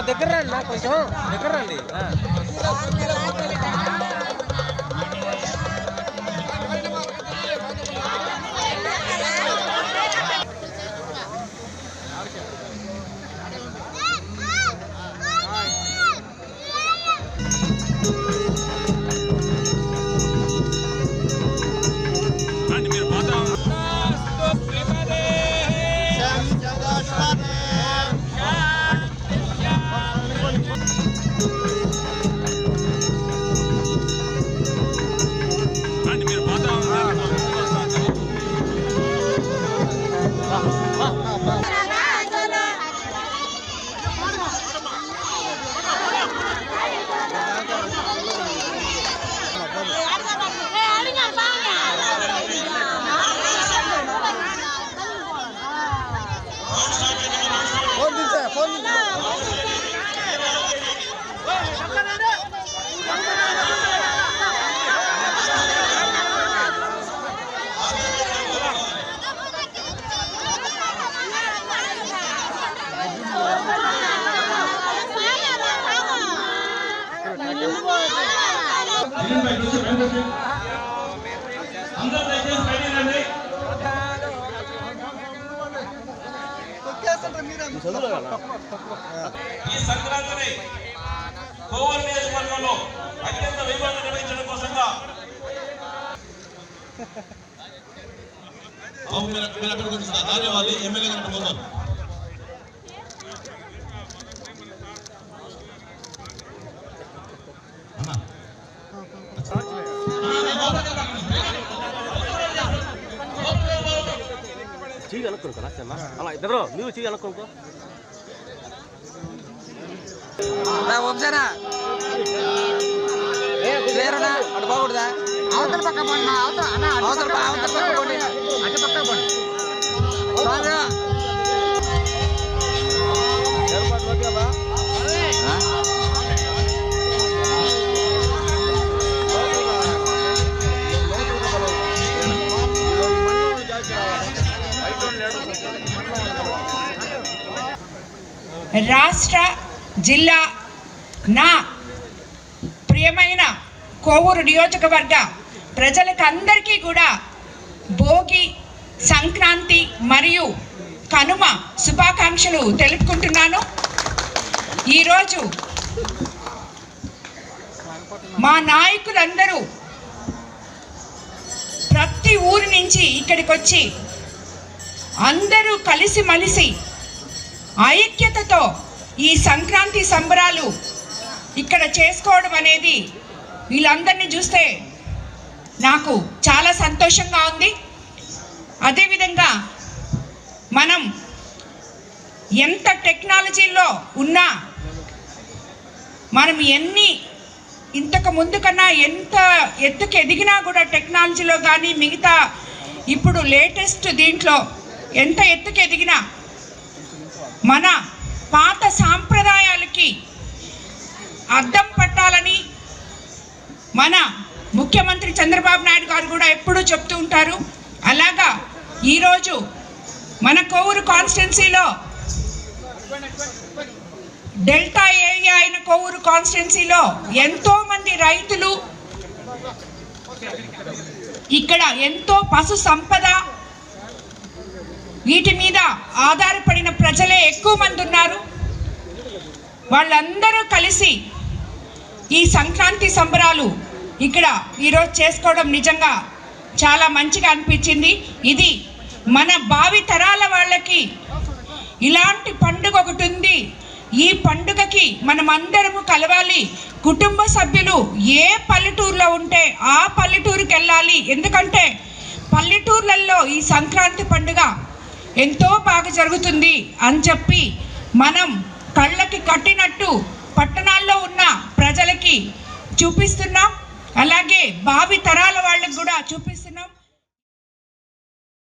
దగ్గర రండి, నాకు కొంచెం దగ్గర రండి. ఈ సంక్రాంతిని కోవూరు నియోజకవర్గంలో అత్యంత వైభవంగా నిర్వహించడం కోసంగా ధన్యవాదాలు ఎమ్మెల్యే గారు పోతారు. చెయ్యి అనుకోను కదా అలా ఇద్దరు నువ్వు చెయ్యి అనుకోనుకో వంశానా లేరునా అటు బాగుంటుందా అవతల పక్క పోండి అవతల పక్క పోండి అటు పక్క పోండి రాష్ట్ర జిల్లా నా ప్రియమైన కోవూరు నియోజకవర్గ ప్రజలకు అందరికీ కూడా భోగి సంక్రాంతి మరియు కనుమ శుభాకాంక్షలు తెలుపుకుంటున్నాను. ఈరోజు మా నాయకులందరూ ప్రతి ఊరి నుంచి ఇక్కడికి వచ్చి అందరూ కలిసిమలిసి ఐక్యతతో ఈ సంక్రాంతి సంబరాలు ఇక్కడ చేసుకోవడం అనేది వీళ్ళందరినీ చూస్తే నాకు చాలా సంతోషంగా ఉంది. అదేవిధంగా మనం ఎంత టెక్నాలజీలో ఉన్నా మనం ఇంతకు ముందు కన్నా ఎంత ఎత్తుకు ఎదిగినా కూడా టెక్నాలజీలో కానీ మిగతా ఇప్పుడు లేటెస్ట్ దీంట్లో ఎంత ఎత్తుకు ఎదిగినా మన పాత సాంప్రదాయాలకి అద్దం పట్టాలని మన ముఖ్యమంత్రి చంద్రబాబు నాయుడు గారు కూడా ఎప్పుడూ చెప్తూ ఉంటారు. అలాగా ఈరోజు మన కోవూరు కాన్స్టిట్యున్సీలో డెల్టా ఏరియా అయిన కోవూరు కాన్స్టిట్యున్సీలో ఎంతోమంది రైతులు ఇక్కడ ఎంతో పశు సంపద వీటి మీద ఆధారపడిన ప్రజలే ఎక్కువ మంది ఉన్నారు. వాళ్ళందరూ కలిసి ఈ సంక్రాంతి సంబరాలు ఇక్కడ ఈరోజు చేసుకోవడం నిజంగా చాలా మంచిగా అనిపించింది. ఇది మన భావి తరాల వాళ్ళకి ఇలాంటి పండుగ ఒకటి ఉంది, ఈ పండుగకి మనం అందరము కలవాలి. కుటుంబ సభ్యులు ఏ పల్లెటూరులో ఉంటే ఆ పల్లెటూరుకి వెళ్ళాలి. ఎందుకంటే పల్లెటూర్లలో ఈ సంక్రాంతి పండుగ ఎంతో బాగా జరుగుతుంది అని చెప్పి మనం కళ్ళకి కట్టినట్టు పట్టణాల్లో ఉన్న ప్రజలకి చూపిస్తున్నాం. అలాగే భావి తరాల వాళ్ళకి కూడా చూపిస్తున్నాం.